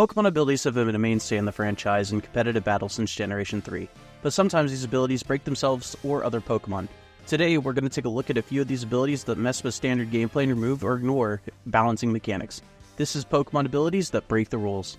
Pokemon abilities have been a mainstay in the franchise in competitive battles since Generation 3, but sometimes these abilities break themselves or other Pokemon. Today, we're going to take a look at a few of these abilities that mess with standard gameplay and remove or ignore balancing mechanics. This is Pokemon abilities that break the rules.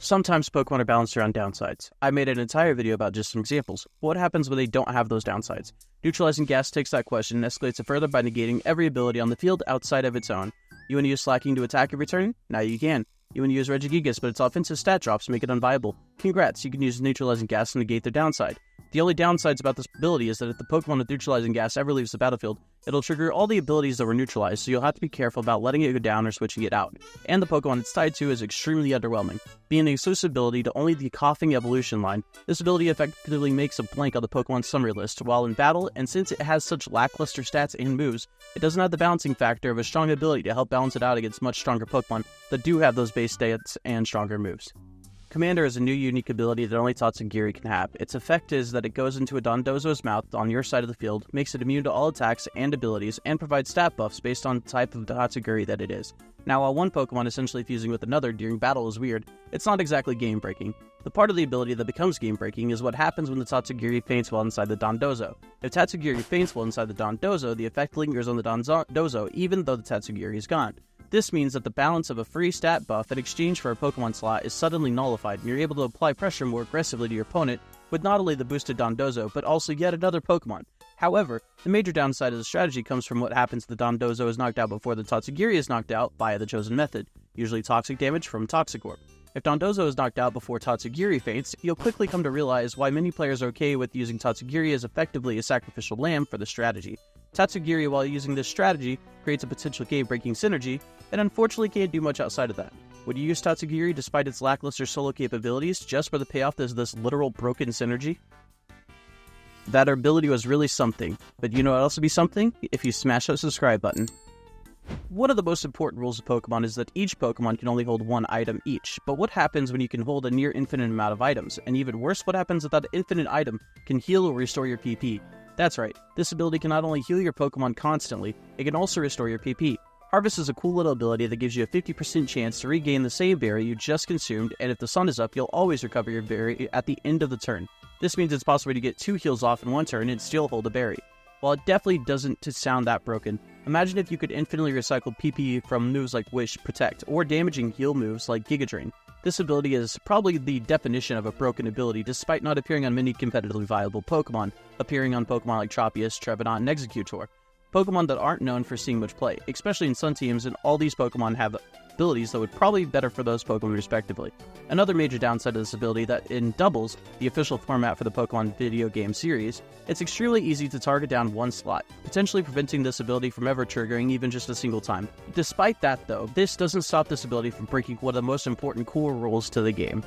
Sometimes Pokemon are balanced around downsides. I made an entire video about just some examples. What happens when they don't have those downsides? Neutralizing Gas takes that question and escalates it further by negating every ability on the field outside of its own. You want to use Slacking to attack every turn? Now you can. You want to use Regigigas, but its offensive stat drops make it unviable. Congrats, you can use Neutralizing Gas to negate their downside. The only downsides about this ability is that if the Pokemon with Neutralizing Gas ever leaves the battlefield, it'll trigger all the abilities that were neutralized, so you'll have to be careful about letting it go down or switching it out. And the Pokemon it's tied to is extremely underwhelming. Being an exclusive ability to only the Coughing Evolution line, this ability effectively makes a blank on the Pokemon summary list while in battle, and since it has such lackluster stats and moves, it doesn't have the balancing factor of a strong ability to help balance it out against much stronger Pokemon that do have those base stats and stronger moves. Commander is a new unique ability that only Tatsugiri can have. Its effect is that it goes into a Dondozo's mouth on your side of the field, makes it immune to all attacks and abilities, and provides stat buffs based on the type of Tatsugiri that it is. Now, while one Pokemon essentially fusing with another during battle is weird, it's not exactly game-breaking. The part of the ability that becomes game-breaking is what happens when the Tatsugiri faints while inside the Dondozo. If Tatsugiri faints while inside the Dondozo, the effect lingers on the Dondozo even though the Tatsugiri is gone. This means that the balance of a free stat buff in exchange for a Pokemon slot is suddenly nullified, and you're able to apply pressure more aggressively to your opponent with not only the boosted Dondozo, but also yet another Pokemon. However, the major downside of the strategy comes from what happens if the Dondozo is knocked out before the Tatsugiri is knocked out via the chosen method, usually toxic damage from Toxic Orb. If Dondozo is knocked out before Tatsugiri faints, you'll quickly come to realize why many players are okay with using Tatsugiri as effectively a sacrificial lamb for the strategy. Tatsugiri, while using this strategy, creates a potential game-breaking synergy, and unfortunately can't do much outside of that. Would you use Tatsugiri despite its lackluster solo capabilities just for the payoff as this literal broken synergy? That ability was really something, but you know what else would be something? If you smash that subscribe button. One of the most important rules of Pokemon is that each Pokemon can only hold one item each, but what happens when you can hold a near infinite amount of items? And even worse, what happens if that infinite item can heal or restore your PP? That's right, this ability can not only heal your Pokemon constantly, it can also restore your PP. Harvest is a cool little ability that gives you a 50% chance to regain the same berry you just consumed, and if the sun is up, you'll always recover your berry at the end of the turn. This means it's possible to get 2 heals off in one turn and still hold a berry. While it definitely doesn't sound that broken, imagine if you could infinitely recycle PP from moves like Wish, Protect, or damaging heal moves like Giga Drain. This ability is probably the definition of a broken ability despite not appearing on many competitively viable Pokemon, appearing on Pokemon like Tropius, Trevenant, and Exeggutor. Pokemon that aren't known for seeing much play, especially in Sun teams, and all these Pokemon have abilities that would probably be better for those Pokemon respectively. Another major downside of this ability that in Doubles, the official format for the Pokemon video game series, it's extremely easy to target down one slot, potentially preventing this ability from ever triggering even just a single time. Despite that though, this doesn't stop this ability from breaking one of the most important core rules to the game.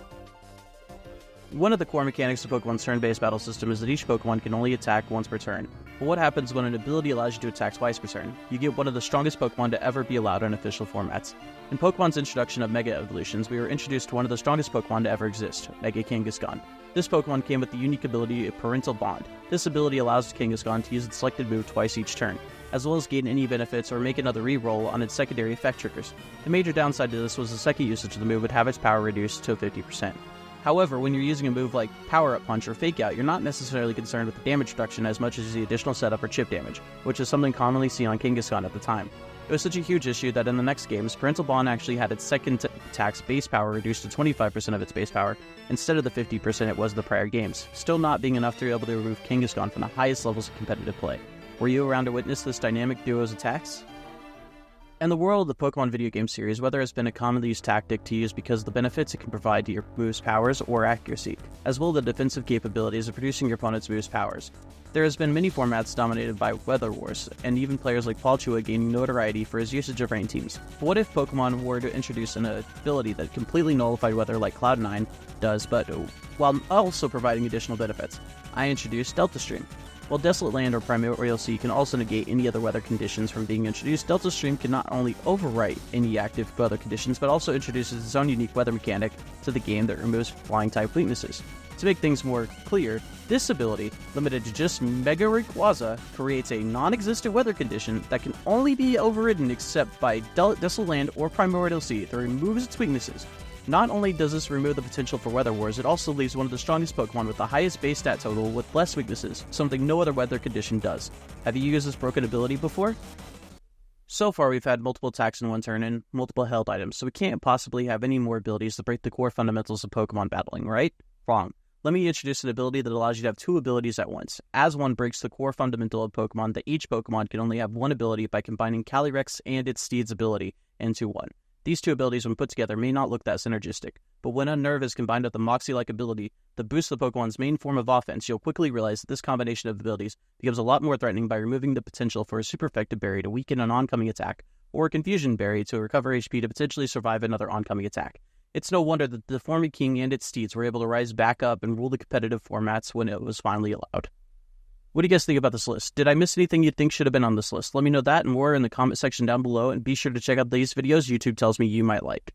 One of the core mechanics of Pokemon's turn-based battle system is that each Pokemon can only attack once per turn. But what happens when an ability allows you to attack twice per turn? You get one of the strongest Pokemon to ever be allowed on official formats. In Pokemon's introduction of Mega Evolutions, we were introduced to one of the strongest Pokemon to ever exist, Mega Kangaskhan. This Pokemon came with the unique ability of Parental Bond. This ability allows Kangaskhan to use its selected move twice each turn, as well as gain any benefits or make another reroll on its secondary effect triggers. The major downside to this was the second usage of the move would have its power reduced to 50%. However, when you're using a move like Power Up Punch or Fake Out, you're not necessarily concerned with the damage reduction as much as the additional setup or chip damage, which is something commonly seen on Kangaskhan at the time. It was such a huge issue that in the next games, Parental Bond actually had its second attack's base power reduced to 25% of its base power, instead of the 50% it was in the prior games, still not being enough to be able to remove Kangaskhan from the highest levels of competitive play. Were you around to witness this dynamic duo's attacks? In the world of the Pokemon video game series, weather has been a commonly used tactic to use because of the benefits it can provide to your move's powers or accuracy, as well as the defensive capabilities of producing your opponent's move's powers. There has been many formats dominated by Weather Wars, and even players like Palworld gaining notoriety for his usage of rain teams. But what if Pokemon were to introduce an ability that completely nullified weather like Cloud9 does, but while also providing additional benefits? I introduced Delta Stream. While Desolate Land or Primordial Sea can also negate any other weather conditions from being introduced, Delta Stream can not only overwrite any active weather conditions, but also introduces its own unique weather mechanic to the game that removes flying-type weaknesses. To make things more clear, this ability, limited to just Mega Rayquaza, creates a non-existent weather condition that can only be overridden except by Desolate Land or Primordial Sea that removes its weaknesses. Not only does this remove the potential for weather wars, it also leaves one of the strongest Pokemon with the highest base stat total with less weaknesses, something no other weather condition does. Have you used this broken ability before? So far, we've had multiple attacks in one turn and multiple held items, so we can't possibly have any more abilities to break the core fundamentals of Pokemon battling, right? Wrong. Let me introduce an ability that allows you to have two abilities at once. As one breaks the core fundamental of Pokemon that each Pokemon can only have one ability by combining Calyrex and its Steed's ability into one. These two abilities, when put together, may not look that synergistic, but when Unnerve is combined with the Moxie-like ability that boosts the Pokemon's main form of offense, you'll quickly realize that this combination of abilities becomes a lot more threatening by removing the potential for a Super Effective Berry to weaken an oncoming attack, or a Confusion Berry to recover HP to potentially survive another oncoming attack. It's no wonder that the Deforming King and its Steeds were able to rise back up and rule the competitive formats when it was finally allowed. What do you guys think about this list? Did I miss anything you think should have been on this list? Let me know that and more in the comment section down below, and be sure to check out these videos YouTube tells me you might like.